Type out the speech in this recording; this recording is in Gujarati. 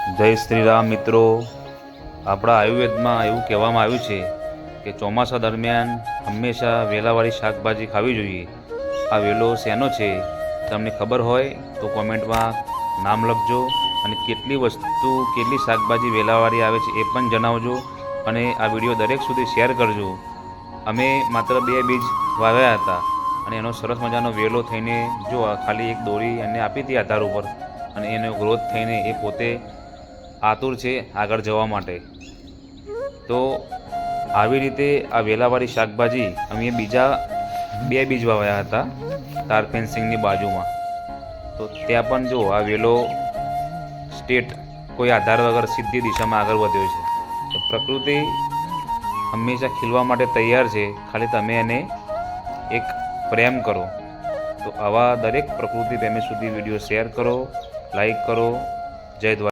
જય શ્રી રામ મિત્રો. આપણા આયુર્વેદમાં એવું કહેવામાં આવ્યું છે કે ચોમાસા દરમિયાન હંમેશા વેલાવાળી શાકભાજી ખાવી જોઈએ. આ વેલો શેનો છે તમને ખબર હોય તો કોમેન્ટમાં નામ લખજો, અને કેટલી શાકભાજી વેલાવાળી આવે છે એ પણ જણાવજો, અને આ વિડીયો દરેક સુધી શેર કરજો. અમે માત્ર 2 બીજ વાવ્યા હતા અને એનો સરસ મજાનો વેલો થઈને જો ખાલી એક દોરી એને આપી હતી આધાર ઉપર, અને એનો ગ્રોથ થઈને એ પોતે આતુર છે આગળ જવા માટે. તો આવી રીતે આ વેલાવાળી શાકભાજી અમે બીજા 2 બીજ વાવ્યા હતા તાર ફેન્સિંગની બાજુમાં. તો ત્યાં પણ જો આ વેલો સ્ટેટ કોઈ આધાર વગર સીધી દિશામાં આગળ વધ્યો છે. તો પ્રકૃતિ હંમેશા ખીલવા માટે તૈયાર છે, ખાલી તમે એને એક પ્રેમ કરો. તો આવા દરેક પ્રકૃતિ પ્રેમી સુધી વિડીયો શેર કરો, લાઈક કરો. જય દ્વારકા.